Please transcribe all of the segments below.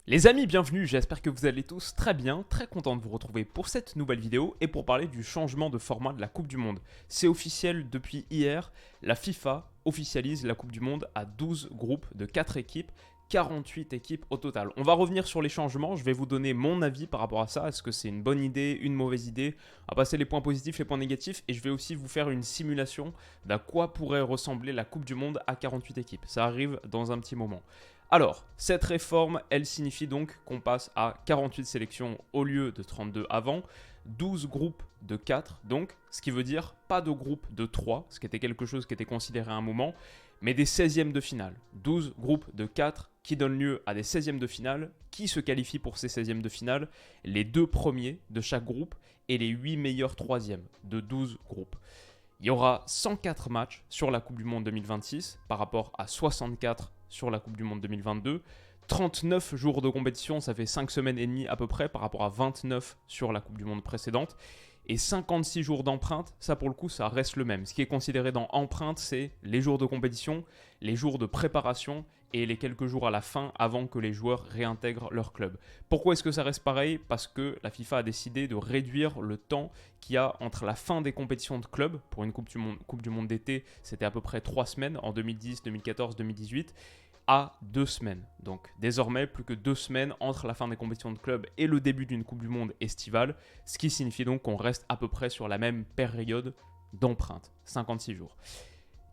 Les amis, bienvenue, j'espère que vous allez tous très bien, très content de vous retrouver pour cette nouvelle vidéo et pour parler du changement de format de la Coupe du Monde. C'est officiel depuis hier, la FIFA officialise la Coupe du Monde à 12 groupes de 4 équipes, 48 équipes au total. On va revenir sur les changements, je vais vous donner mon avis par rapport à ça, est-ce que c'est une bonne idée, une mauvaise idée, on va passer les points positifs, les points négatifs et je vais aussi vous faire une simulation d'à quoi pourrait ressembler la Coupe du Monde à 48 équipes. Ça arrive dans un petit moment. Alors, cette réforme, elle signifie donc qu'on passe à 48 sélections au lieu de 32 avant, 12 groupes de 4 donc, ce qui veut dire pas de groupe de 3, ce qui était quelque chose qui était considéré à un moment, mais des 16e de finale. 12 groupes de 4 qui donnent lieu à des 16e de finale. Qui se qualifient pour ces 16e de finale? Les 2 premiers de chaque groupe et les 8 meilleurs 3e de 12 groupes. Il y aura 104 matchs sur la Coupe du Monde 2026 par rapport à 64 sur la Coupe du Monde 2022. 39 jours de compétition, ça fait 5 semaines et demie à peu près par rapport à 29 sur la Coupe du Monde précédente. Et 56 jours d'empreinte, ça pour le coup, ça reste le même. Ce qui est considéré dans empreinte, c'est les jours de compétition, les jours de préparation et les quelques jours à la fin avant que les joueurs réintègrent leur club. Pourquoi est-ce que ça reste pareil? Parce que la FIFA a décidé de réduire le temps qu'il y a entre la fin des compétitions de club. Pour une Coupe du Monde d'été, c'était à peu près 3 semaines en 2010, 2014, 2018 à 2 semaines. Donc désormais, plus que 2 semaines entre la fin des compétitions de club et le début d'une Coupe du Monde estivale, ce qui signifie donc qu'on reste à peu près sur la même période d'empreinte, 56 jours.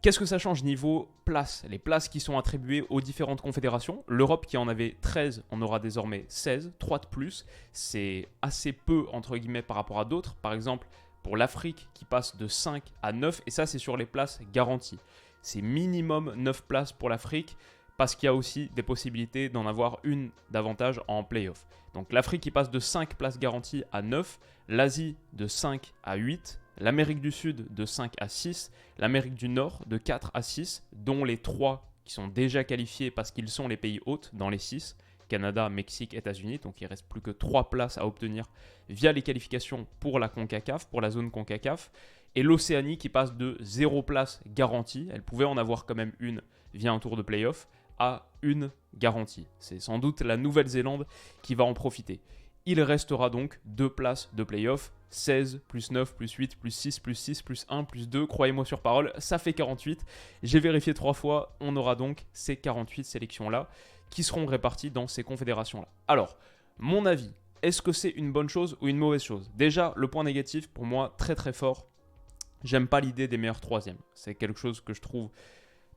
Qu'est-ce que ça change niveau places? Les places qui sont attribuées aux différentes confédérations. L'Europe qui en avait 13 en aura désormais 16, 3 de plus. C'est assez peu entre guillemets par rapport à d'autres. Par exemple, pour l'Afrique qui passe de 5 à 9, et ça c'est sur les places garanties. C'est minimum 9 places pour l'Afrique, parce qu'il y a aussi des possibilités d'en avoir une davantage en play-off. Donc l'Afrique qui passe de 5 places garanties à 9, l'Asie de 5 à 8, l'Amérique du Sud de 5 à 6, l'Amérique du Nord de 4 à 6, dont les 3 qui sont déjà qualifiés parce qu'ils sont les pays hôtes dans les 6, Canada, Mexique, États-Unis. Donc il ne reste plus que 3 places à obtenir via les qualifications pour la CONCACAF, pour la zone CONCACAF. Et l'Océanie qui passe de 0 place garantie, elle pouvait en avoir quand même une via un tour de play-off, à une garantie. C'est sans doute la Nouvelle-Zélande qui va en profiter. Il restera donc 2 places de play-off, 16, plus 9, plus 8, plus 6, plus 6, plus 1, plus 2, croyez-moi sur parole, ça fait 48. J'ai vérifié 3 fois, on aura donc ces 48 sélections-là qui seront réparties dans ces confédérations-là. Alors, mon avis, est-ce que c'est une bonne chose ou une mauvaise chose? Déjà, le point négatif, pour moi, très très fort, j'aime pas l'idée des meilleurs troisièmes. C'est quelque chose que je trouve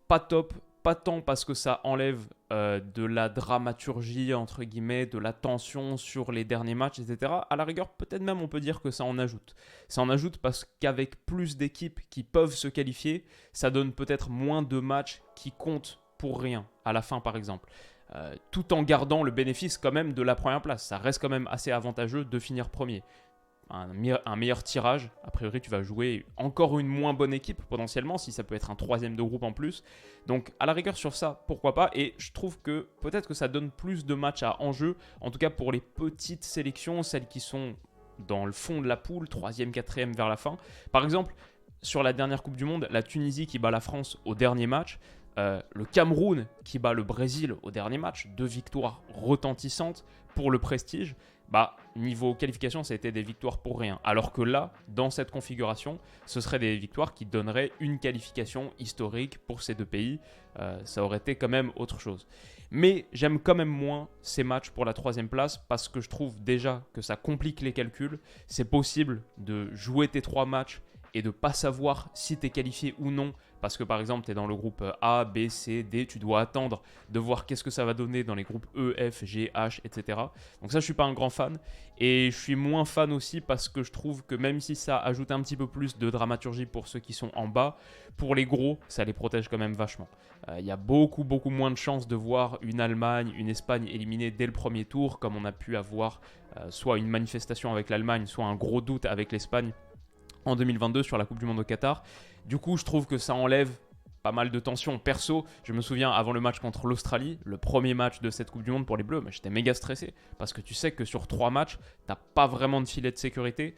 pas top. Pas tant parce que ça enlève de la dramaturgie, entre guillemets, de la tension sur les derniers matchs, etc. À la rigueur, peut-être même on peut dire que ça en ajoute. Ça en ajoute parce qu'avec plus d'équipes qui peuvent se qualifier, ça donne peut-être moins de matchs qui comptent pour rien, à la fin par exemple. Tout en gardant le bénéfice quand même de la première place. Ça reste quand même assez avantageux de finir premier. Un meilleur tirage, a priori tu vas jouer encore une moins bonne équipe potentiellement, si ça peut être un troisième de groupe en plus. Donc à la rigueur sur ça, pourquoi pas. Et je trouve que peut-être que ça donne plus de matchs à enjeu, en tout cas pour les petites sélections, celles qui sont dans le fond de la poule, troisième, quatrième vers la fin. Par exemple, sur la dernière Coupe du Monde, la Tunisie qui bat la France au dernier match, le Cameroun qui bat le Brésil au dernier match, 2 victoires retentissantes pour le prestige. Niveau qualification, ça a été des victoires pour rien. Alors que là, dans cette configuration, ce seraient des victoires qui donneraient une qualification historique pour ces deux pays. Ça aurait été quand même autre chose. Mais j'aime quand même moins ces matchs pour la 3e place parce que je trouve déjà que ça complique les calculs. C'est possible de jouer tes 3 matchs et de ne pas savoir si tu es qualifié ou non. Parce que par exemple, tu es dans le groupe A, B, C, D, tu dois attendre de voir qu'est-ce que ça va donner dans les groupes E, F, G, H, etc. Donc ça, je ne suis pas un grand fan. Et je suis moins fan aussi parce que je trouve que même si ça ajoute un petit peu plus de dramaturgie pour ceux qui sont en bas, pour les gros, ça les protège quand même vachement. Il y a beaucoup moins de chances de voir une Allemagne, une Espagne éliminée dès le premier tour, comme on a pu avoir soit une manifestation avec l'Allemagne, soit un gros doute avec l'Espagne en 2022 sur la Coupe du Monde au Qatar. Du coup, je trouve que ça enlève pas mal de tension. Perso, je me souviens avant le match contre l'Australie, le premier match de cette Coupe du Monde pour les Bleus, j'étais méga stressé parce que tu sais que sur 3 matchs, t'as pas vraiment de filet de sécurité.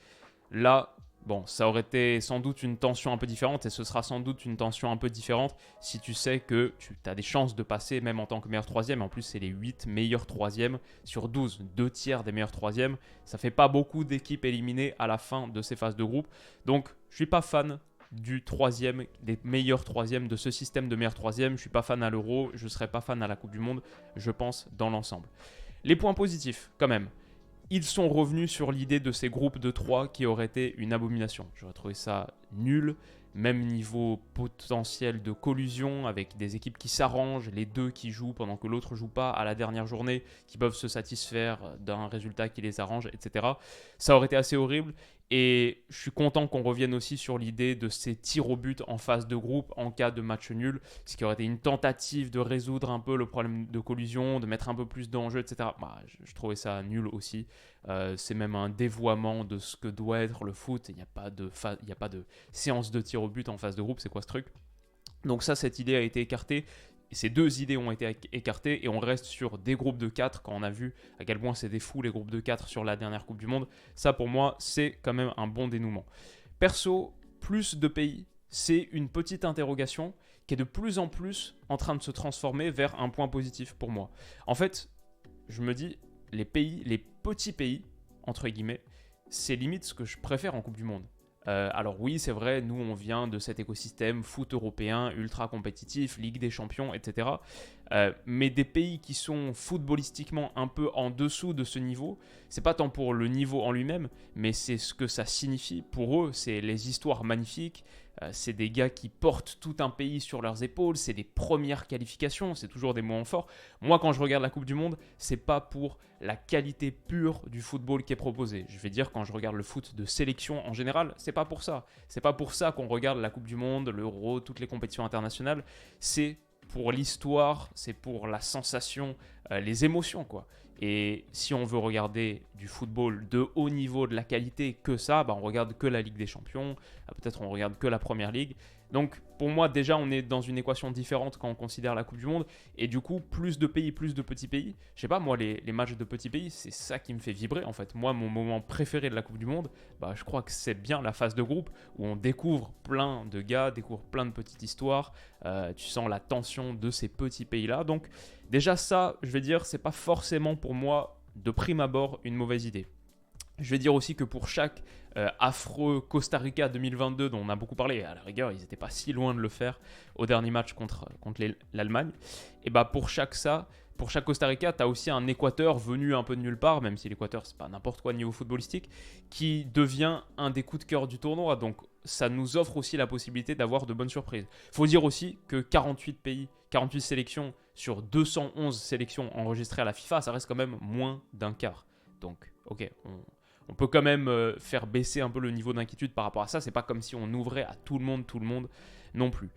Là, Bon, ça aurait été sans doute une tension un peu différente et ce sera sans doute une tension un peu différente si tu sais que tu as des chances de passer même en tant que meilleur troisième. En plus, c'est les 8 meilleurs troisièmes sur 12, 2 tiers des meilleurs troisièmes. Ça fait pas beaucoup d'équipes éliminées à la fin de ces phases de groupe. Donc, je suis pas fan du troisième, des meilleurs troisièmes, de ce système de meilleurs troisièmes. Je suis pas fan à l'Euro, je serai pas fan à la Coupe du Monde, je pense, dans l'ensemble. Les points positifs, quand même. Ils sont revenus sur l'idée de ces groupes de 3 qui auraient été une abomination. J'aurais trouvé ça nul, même niveau potentiel de collusion avec des équipes qui s'arrangent, les deux qui jouent pendant que l'autre joue pas à la dernière journée, qui peuvent se satisfaire d'un résultat qui les arrange, etc. Ça aurait été assez horrible. Et je suis content qu'on revienne aussi sur l'idée de ces tirs au but en phase de groupe en cas de match nul, ce qui aurait été une tentative de résoudre un peu le problème de collusion, de mettre un peu plus d'enjeux, etc. Bah, je trouvais ça nul aussi. C'est même un dévoiement de ce que doit être le foot. Il n'y a pas de séance de tir au but en phase de groupe, c'est quoi ce truc? Donc ça, cette idée a été écartée. Ces deux idées ont été écartées et on reste sur des groupes de 4 quand on a vu à quel point c'était fou les groupes de 4 sur la dernière Coupe du Monde. Ça pour moi c'est quand même un bon dénouement. Perso, plus de pays, c'est une petite interrogation qui est de plus en plus en train de se transformer vers un point positif pour moi. En fait, je me dis, les petits pays, entre guillemets, c'est limite ce que je préfère en Coupe du Monde. Alors oui, c'est vrai, nous on vient de cet écosystème foot européen, ultra compétitif, Ligue des Champions, etc. Mais des pays qui sont footballistiquement un peu en dessous de ce niveau, c'est pas tant pour le niveau en lui-même, mais c'est ce que ça signifie pour eux, c'est les histoires magnifiques, c'est des gars qui portent tout un pays sur leurs épaules, c'est des premières qualifications, c'est toujours des moments forts. Moi quand je regarde la Coupe du Monde, c'est pas pour la qualité pure du football qui est proposé. Je vais dire quand je regarde le foot de sélection en général, c'est pas pour ça. C'est pas pour ça qu'on regarde la Coupe du Monde, l'Euro, toutes les compétitions internationales, c'est pour l'histoire, c'est pour la sensation, les émotions quoi. Et si on veut regarder du football de haut niveau, de la qualité, que ça, bah on regarde que la Ligue des Champions, peut-être on regarde que la Première Ligue. Donc pour moi déjà on est dans une équation différente quand on considère la Coupe du Monde et du coup plus de pays, plus de petits pays. Je sais pas moi les matchs de petits pays c'est ça qui me fait vibrer en fait. Moi mon moment préféré de la Coupe du Monde, bah, je crois que c'est bien la phase de groupe où on découvre plein de gars, découvre plein de petites histoires. Tu sens la tension de ces petits pays là. Donc déjà ça je vais dire c'est pas forcément pour moi de prime abord une mauvaise idée. Je vais dire aussi que pour chaque affreux Costa Rica 2022 dont on a beaucoup parlé, à la rigueur ils n'étaient pas si loin de le faire au dernier match contre l'Allemagne, et bah pour chaque Costa Rica, tu as aussi un Équateur venu un peu de nulle part, même si l'Équateur c'est pas n'importe quoi niveau footballistique, qui devient un des coups de cœur du tournoi. Donc ça nous offre aussi la possibilité d'avoir de bonnes surprises. Il faut dire aussi que 48 pays, 48 sélections sur 211 sélections enregistrées à la FIFA, ça reste quand même moins d'un quart. Donc ok, on peut quand même faire baisser un peu le niveau d'inquiétude par rapport à ça. C'est pas comme si on ouvrait à tout le monde non plus.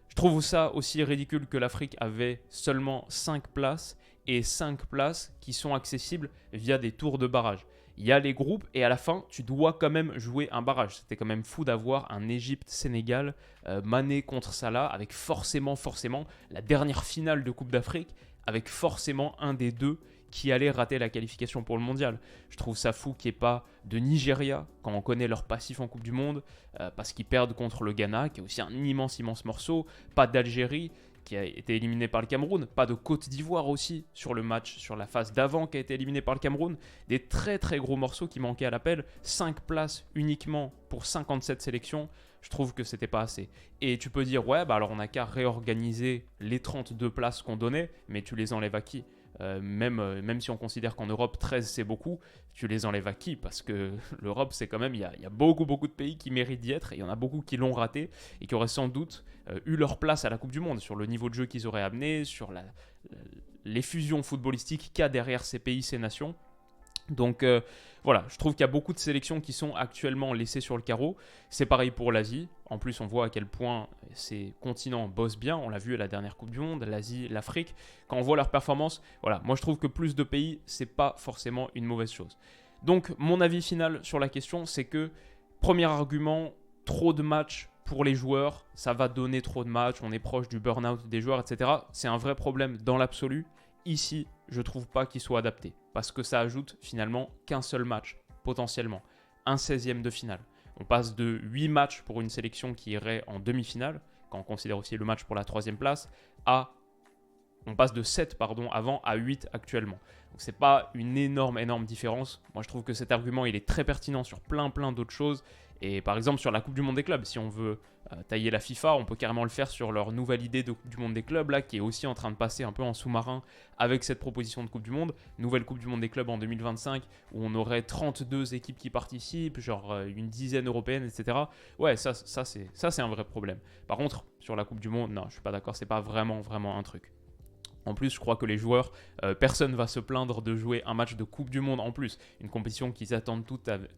Je trouve ça aussi ridicule que l'Afrique avait seulement 5 places et 5 places qui sont accessibles via des tours de barrage. Il y a les groupes et à la fin, tu dois quand même jouer un barrage. C'était quand même fou d'avoir un Égypte-Sénégal, Mané contre Salah, avec forcément la dernière finale de Coupe d'Afrique, avec forcément un des deux qui allait rater la qualification pour le mondial. Je trouve ça fou qu'il n'y ait pas de Nigeria, quand on connaît leur passif en Coupe du Monde, parce qu'ils perdent contre le Ghana, qui est aussi un immense morceau, pas d'Algérie, qui a été éliminé par le Cameroun, pas de Côte d'Ivoire aussi, sur le match, sur la phase d'avant, qui a été éliminé par le Cameroun, des très gros morceaux qui manquaient à l'appel, 5 places uniquement pour 57 sélections, je trouve que c'était pas assez. Et tu peux dire, ouais, bah alors on n'a qu'à réorganiser les 32 places qu'on donnait, mais tu les enlèves à qui ? Même si on considère qu'en Europe 13 c'est beaucoup, tu les enlèves à qui? Parce que l'Europe c'est quand même, il y a beaucoup de pays qui méritent d'y être et il y en a beaucoup qui l'ont raté et qui auraient sans doute eu leur place à la Coupe du Monde sur le niveau de jeu qu'ils auraient amené, sur l'effusion footballistique qu'il y a derrière ces pays, ces nations. Donc voilà, je trouve qu'il y a beaucoup de sélections qui sont actuellement laissées sur le carreau. C'est pareil pour l'Asie. En plus, on voit à quel point ces continents bossent bien. On l'a vu à la dernière Coupe du Monde, l'Asie, l'Afrique. Quand on voit leurs performances, voilà, moi je trouve que plus de pays, c'est pas forcément une mauvaise chose. Donc mon avis final sur la question, c'est que premier argument, trop de matchs pour les joueurs, ça va donner trop de matchs, on est proche du burn-out des joueurs, etc. C'est un vrai problème dans l'absolu. Ici, je ne trouve pas qu'il soit adapté parce que ça ajoute finalement qu'un seul match, potentiellement, un 16e de finale. On passe de 8 matchs pour une sélection qui irait en demi-finale, quand on considère aussi le match pour la 3e place, on passe de 7 avant à 8 actuellement. Donc c'est pas une énorme différence. Moi je trouve que cet argument il est très pertinent sur plein d'autres choses. Et par exemple sur la Coupe du Monde des clubs, si on veut tailler la FIFA, on peut carrément le faire sur leur nouvelle idée de Coupe du Monde des clubs là, qui est aussi en train de passer un peu en sous-marin avec cette proposition de Coupe du Monde. Nouvelle Coupe du Monde des clubs en 2025 où on aurait 32 équipes qui participent, genre une dizaine européenne, etc. Ouais, ça c'est un vrai problème. Par contre, sur la Coupe du Monde, non, je suis pas d'accord, c'est pas vraiment un truc. En plus, je crois que les joueurs, personne ne va se plaindre de jouer un match de Coupe du Monde en plus. Une compétition qu'ils attendent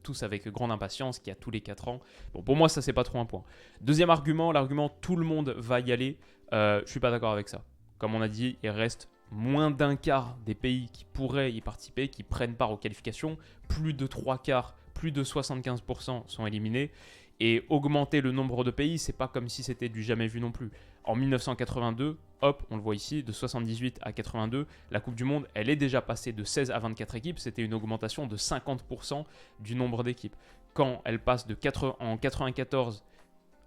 tous avec grande impatience, qui a tous les 4 ans. Bon, pour moi, ça, c'est pas trop un point. Deuxième argument, l'argument tout le monde va y aller. Je suis pas d'accord avec ça. Comme on a dit, il reste moins d'un quart des pays qui pourraient y participer, qui prennent part aux qualifications. Plus de 3 quarts, plus de 75% sont éliminés. Et augmenter le nombre de pays, c'est pas comme si c'était du jamais vu non plus. En 1982, hop, on le voit ici, de 78 à 82, la Coupe du Monde, elle est déjà passée de 16 à 24 équipes. C'était une augmentation de 50% du nombre d'équipes. Quand elle passe en 94,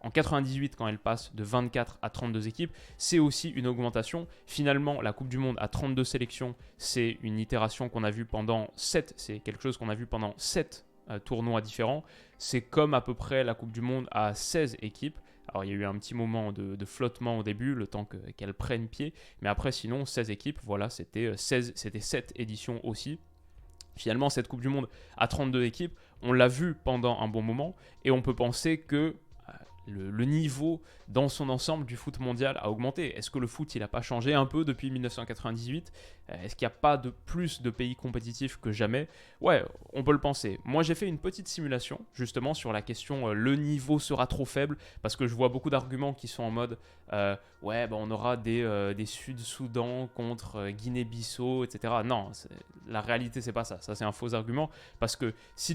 en 98, quand elle passe de 24 à 32 équipes, c'est aussi une augmentation. Finalement, la Coupe du Monde à 32 sélections, c'est une itération qu'on a vue pendant 7, c'est quelque chose qu'on a vu pendant 7 tournois différents. C'est comme à peu près la Coupe du Monde à 16 équipes. Alors, il y a eu un petit moment de flottement au début, le temps qu'elles prennent pied. Mais après, sinon, 16 équipes, voilà, c'était 7 éditions aussi. Finalement, cette Coupe du Monde à 32 équipes, on l'a vu pendant un bon moment. Et on peut penser que le niveau dans son ensemble du foot mondial a augmenté. Est-ce que le foot, il n'a pas changé un peu depuis 1998 ? Est-ce qu'il n'y a pas de plus de pays compétitifs que jamais ? Ouais, on peut le penser. Moi, j'ai fait une petite simulation, justement, sur la question le niveau sera trop faible, parce que je vois beaucoup d'arguments qui sont en mode ouais, on aura des Sud-Soudan contre Guinée-Bissau, etc. Non, la réalité, c'est pas ça. Ça, c'est un faux argument, parce que si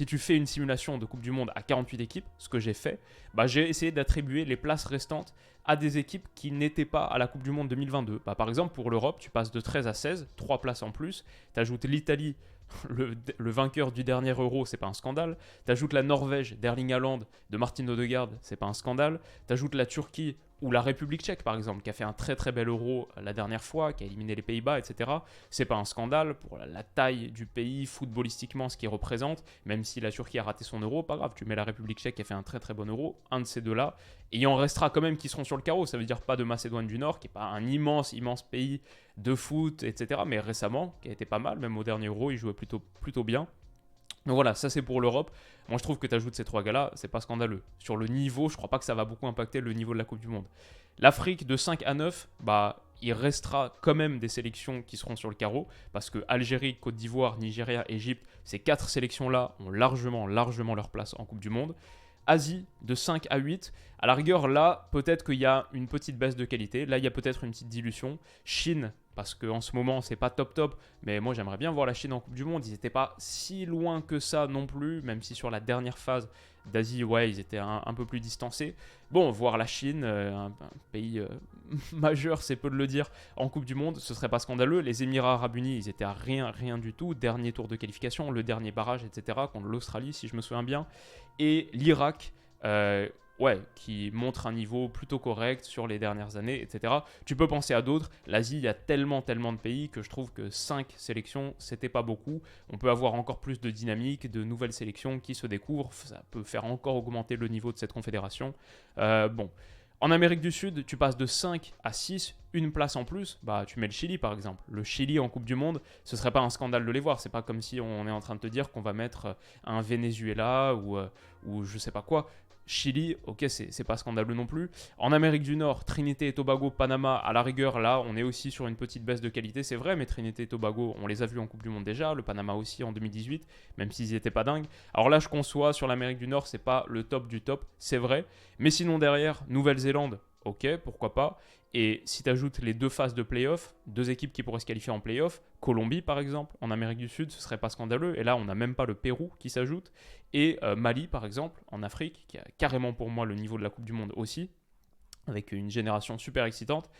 tu fais une simulation de Coupe du Monde à 48 équipes, ce que j'ai fait, j'ai essayé d'attribuer les places restantes à des équipes qui n'étaient pas à la Coupe du Monde 2022. Par exemple, pour l'Europe, tu passes de 13 à 16, 3 places en plus. Tu ajoutes l'Italie, le vainqueur du dernier Euro, c'est pas un scandale. Tu ajoutes la Norvège d'Erling Haaland, de Martin Odegaard, c'est pas un scandale. Tu ajoutes la Turquie ou la République tchèque, par exemple, qui a fait un très bel Euro la dernière fois, qui a éliminé les Pays-Bas, etc. C'est pas un scandale pour la taille du pays, footballistiquement, ce qu'il représente. Même si la Turquie a raté son Euro, pas grave, tu mets la République tchèque qui a fait un très bon Euro, un de ces deux-là. Et il en restera quand même qui seront sur le carreau. Ça veut dire pas de Macédoine du Nord, qui n'est pas un immense pays de foot, etc. Mais récemment, qui a été pas mal, même au dernier Euro, il jouait plutôt bien. Donc voilà, ça c'est pour l'Europe. Moi je trouve que tu ajoutes ces 3 gars-là, c'est pas scandaleux. Sur le niveau, je crois pas que ça va beaucoup impacter le niveau de la Coupe du Monde. L'Afrique de 5 à 9, il restera quand même des sélections qui seront sur le carreau, parce que Algérie, Côte d'Ivoire, Nigeria, Égypte, ces 4 sélections-là ont largement leur place en Coupe du Monde. Asie, de 5 à 8. À la rigueur, là, peut-être qu'il y a une petite baisse de qualité. Là, il y a peut-être une petite dilution. Chine, parce qu'en ce moment, c'est pas top. Mais moi, j'aimerais bien voir la Chine en Coupe du Monde. Ils n'étaient pas si loin que ça non plus, même si sur la dernière phase d'Asie, ouais, ils étaient un peu plus distancés. Bon, voir la Chine, un pays majeur, c'est peu de le dire, en Coupe du Monde, ce serait pas scandaleux. Les Émirats Arabes Unis, ils étaient à rien du tout. Dernier tour de qualification, le dernier barrage, etc. contre l'Australie, si je me souviens bien. Et l'Irak, qui montre un niveau plutôt correct sur les dernières années, etc. Tu peux penser à d'autres. L'Asie, il y a tellement de pays que je trouve que 5 sélections, c'était pas beaucoup. On peut avoir encore plus de dynamique, de nouvelles sélections qui se découvrent. Ça peut faire encore augmenter le niveau de cette confédération. En Amérique du Sud, tu passes de 5 à 6, une place en plus, tu mets le Chili par exemple. Le Chili en Coupe du Monde, ce serait pas un scandale de les voir. C'est pas comme si on est en train de te dire qu'on va mettre un Venezuela ou je sais pas quoi. Chili, ok, c'est pas scandaleux non plus. En Amérique du Nord, Trinité et Tobago, Panama, à la rigueur, là, on est aussi sur une petite baisse de qualité, c'est vrai, mais Trinité et Tobago, on les a vus en Coupe du Monde déjà, le Panama aussi en 2018, même s'ils n'étaient pas dingues. Alors là, je conçois, sur l'Amérique du Nord, c'est pas le top du top, c'est vrai. Mais sinon, derrière, Nouvelle-Zélande, ok, pourquoi pas. Et si tu ajoutes les 2 phases de play-off, 2 équipes qui pourraient se qualifier en play-off, Colombie par exemple, en Amérique du Sud, ce serait pas scandaleux. Et là, on n'a même pas le Pérou qui s'ajoute. Et Mali par exemple, en Afrique, qui a carrément pour moi le niveau de la Coupe du Monde aussi, avec une génération super excitante.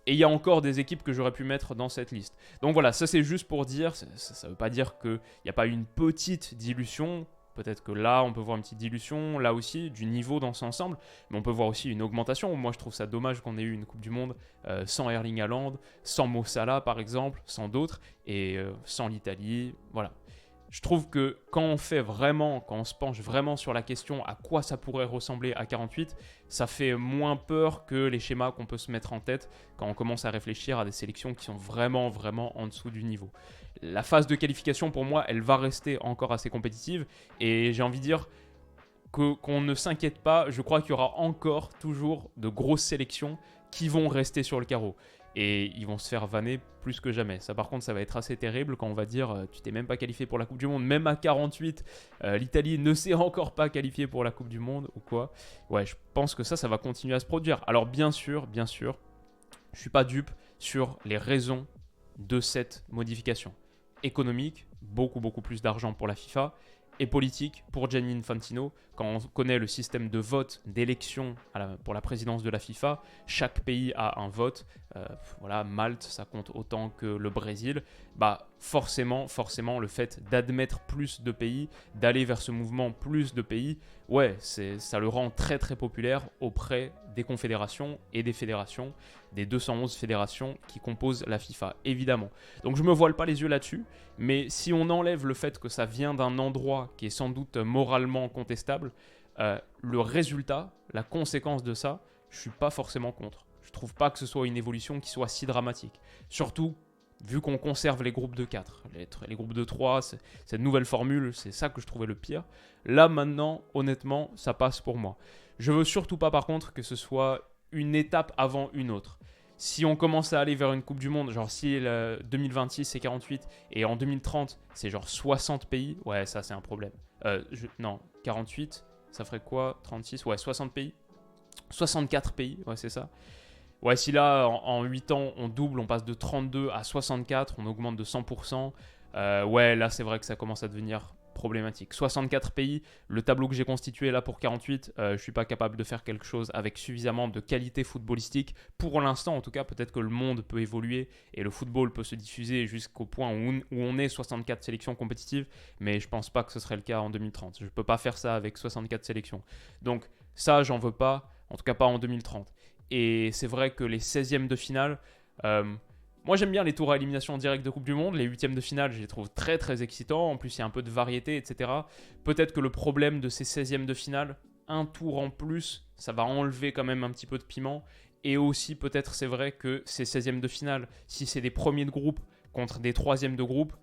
Et il y a encore des équipes que j'aurais pu mettre dans cette liste. Donc voilà, ça c'est juste pour dire, ça ne veut pas dire qu'il n'y a pas une petite dilution. Peut-être que là, on peut voir une petite dilution, là aussi, du niveau dans son ensemble, mais on peut voir aussi une augmentation. Moi, je trouve ça dommage qu'on ait eu une Coupe du Monde sans Erling Haaland, sans Mo Salah, par exemple, sans d'autres, et sans l'Italie. Voilà. Je trouve que quand on fait vraiment, quand on se penche vraiment sur la question à quoi ça pourrait ressembler à 48, ça fait moins peur que les schémas qu'on peut se mettre en tête quand on commence à réfléchir à des sélections qui sont vraiment, vraiment en dessous du niveau. La phase de qualification, pour moi, elle va rester encore assez compétitive et j'ai envie de dire qu'on ne s'inquiète pas, je crois qu'il y aura encore toujours de grosses sélections qui vont rester sur le carreau. Et ils vont se faire vanner plus que jamais. Ça, par contre, ça va être assez terrible quand on va dire tu t'es même pas qualifié pour la Coupe du Monde. Même à 48, l'Italie ne s'est encore pas qualifiée pour la Coupe du Monde ou quoi. Ouais, je pense que ça va continuer à se produire. Alors bien sûr, je suis pas dupe sur les raisons de cette modification. Économique, beaucoup plus d'argent pour la FIFA, et politique pour Gianni Infantino. Quand on connaît le système de vote, d'élection pour la présidence de la FIFA, chaque pays a un vote. Voilà, Malte, ça compte autant que le Brésil. Bah, forcément, le fait d'admettre plus de pays, d'aller vers ce mouvement plus de pays, ouais, ça le rend très populaire auprès des confédérations et des fédérations, des 211 fédérations qui composent la FIFA, évidemment. Donc je me voile pas les yeux là-dessus, mais si on enlève le fait que ça vient d'un endroit qui est sans doute moralement contestable, le résultat, la conséquence de ça, je suis pas forcément contre. Je trouve pas que ce soit une évolution qui soit si dramatique. Surtout vu qu'on conserve les groupes de 4. Les groupes de 3, cette nouvelle formule, c'est ça que je trouvais le pire. Là, maintenant, honnêtement, ça passe pour moi. Je veux surtout pas, par contre, que ce soit une étape avant une autre. Si on commence à aller vers une Coupe du Monde, genre si 2026 c'est 48 et en 2030 c'est genre 60 pays, ouais, ça c'est un problème. Non, 48, ça ferait quoi 36, ouais, 60 pays 64 pays, ouais, c'est ça. Ouais, si là, en 8 ans, on double, on passe de 32 à 64, on augmente de 100%, ouais, là, c'est vrai que ça commence à devenir problématique. 64 pays, le tableau que j'ai constitué là pour 48, je ne suis pas capable de faire quelque chose avec suffisamment de qualité footballistique. Pour l'instant, en tout cas, peut-être que le monde peut évoluer et le football peut se diffuser jusqu'au point où on est 64 sélections compétitives, mais je ne pense pas que ce serait le cas en 2030. Je ne peux pas faire ça avec 64 sélections. Donc ça, j'en veux pas, en tout cas pas en 2030. Et c'est vrai que les 16e de finale, moi j'aime bien les tours à élimination directe de Coupe du Monde. Les 8e de finale, je les trouve très excitants. En plus, il y a un peu de variété, etc. Peut-être que le problème de ces 16e de finale, un tour en plus, ça va enlever quand même un petit peu de piment. Et aussi, peut-être, c'est vrai que ces 16e de finale, si c'est des premiers de groupe contre des 3e de groupe,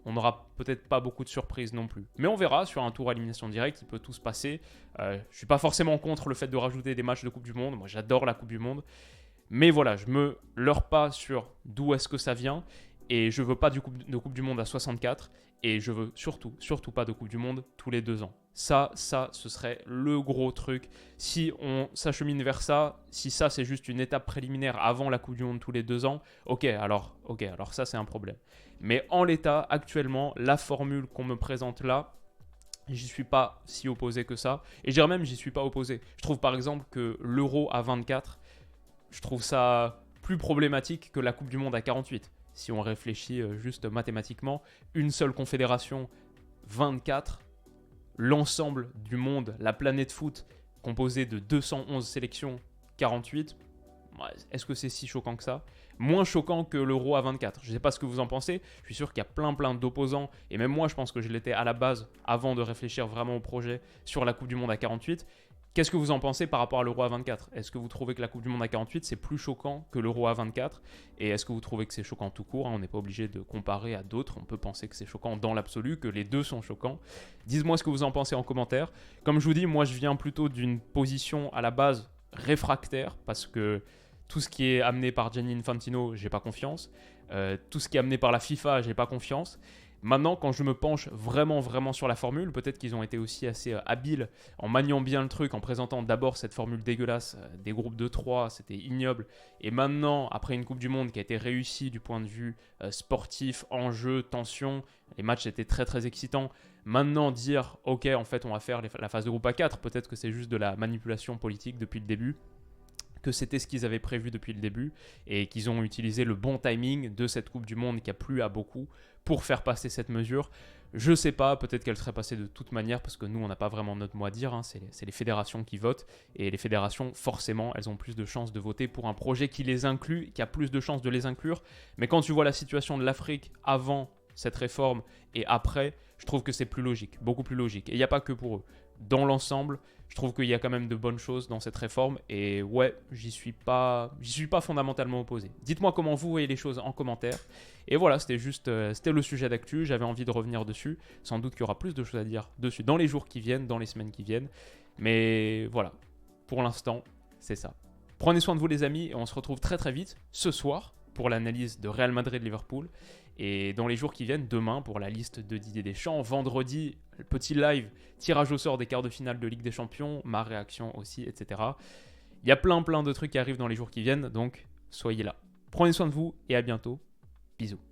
on n'aura peut-être pas beaucoup de surprises non plus. Mais on verra, sur un tour à élimination directe, il peut tout se passer. Je ne suis pas forcément contre le fait de rajouter des matchs de Coupe du Monde. Moi, j'adore la Coupe du Monde. Mais voilà, je me leurre pas sur d'où est-ce que ça vient. Et je veux pas de Coupe du Monde à 64. Et je veux surtout pas de Coupe du Monde tous les 2 ans. Ça, ce serait le gros truc. Si on s'achemine vers ça, si ça c'est juste une étape préliminaire avant la Coupe du Monde tous les 2 ans, ok, alors ça c'est un problème. Mais en l'état, actuellement, la formule qu'on me présente là, j'y suis pas si opposé que ça. Et je dirais même, j'y suis pas opposé. Je trouve par exemple que l'Euro à 24, je trouve ça plus problématique que la Coupe du Monde à 48. Si on réfléchit juste mathématiquement, une seule confédération, 24, l'ensemble du monde, la planète foot, composée de 211 sélections, 48, est-ce que c'est si choquant que ça ? Moins choquant que l'Euro à 24. Je ne sais pas ce que vous en pensez. Je suis sûr qu'il y a plein d'opposants. Et même moi, je pense que je l'étais à la base, avant de réfléchir vraiment au projet sur la Coupe du Monde à 48. Qu'est-ce que vous en pensez par rapport à l'Euro à 24 ? Est-ce que vous trouvez que la Coupe du Monde à 48, c'est plus choquant que l'Euro à 24 ? Et est-ce que vous trouvez que c'est choquant tout court ? On n'est pas obligé de comparer à d'autres. On peut penser que c'est choquant dans l'absolu, que les deux sont choquants. Dites-moi ce que vous en pensez en commentaire. Comme je vous dis, moi, je viens plutôt d'une position à la base réfractaire, parce que tout ce qui est amené par Gianni Infantino, j'ai pas confiance. Tout ce qui est amené par la FIFA, j'ai pas confiance. Maintenant, quand je me penche vraiment sur la formule, peut-être qu'ils ont été aussi assez habiles en maniant bien le truc, en présentant d'abord cette formule dégueulasse des groupes de 3, c'était ignoble. Et maintenant, après une Coupe du Monde qui a été réussie du point de vue sportif, enjeu, tension, les matchs étaient très excitants. Maintenant, dire, ok, en fait, on va faire la phase de groupe à 4, peut-être que c'est juste de la manipulation politique depuis le début. que c'était ce qu'ils avaient prévu depuis le début et qu'ils ont utilisé le bon timing de cette Coupe du Monde qui a plu à beaucoup pour faire passer cette mesure. Je sais pas, peut-être qu'elle serait passée de toute manière parce que nous, on n'a pas vraiment notre mot à dire. Hein. C'est les fédérations qui votent et les fédérations, forcément, elles ont plus de chances de voter pour un projet qui les inclut, qui a plus de chances de les inclure. Mais quand tu vois la situation de l'Afrique avant cette réforme et après, je trouve que c'est plus logique, beaucoup plus logique. Et il n'y a pas que pour eux. Dans l'ensemble, je trouve qu'il y a quand même de bonnes choses dans cette réforme et ouais, j'y suis pas fondamentalement opposé. Dites-moi comment vous voyez les choses en commentaire. Et voilà, c'était le sujet d'actu, j'avais envie de revenir dessus. Sans doute qu'il y aura plus de choses à dire dessus dans les jours qui viennent, dans les semaines qui viennent. Mais voilà, pour l'instant, c'est ça. Prenez soin de vous les amis et on se retrouve très très vite ce soir pour l'analyse de Real Madrid-Liverpool. Et dans les jours qui viennent, demain pour la liste de Didier Deschamps, vendredi, le petit live, tirage au sort des quarts de finale de Ligue des Champions, ma réaction aussi, etc. Il y a plein de trucs qui arrivent dans les jours qui viennent, donc soyez là. Prenez soin de vous et à bientôt. Bisous.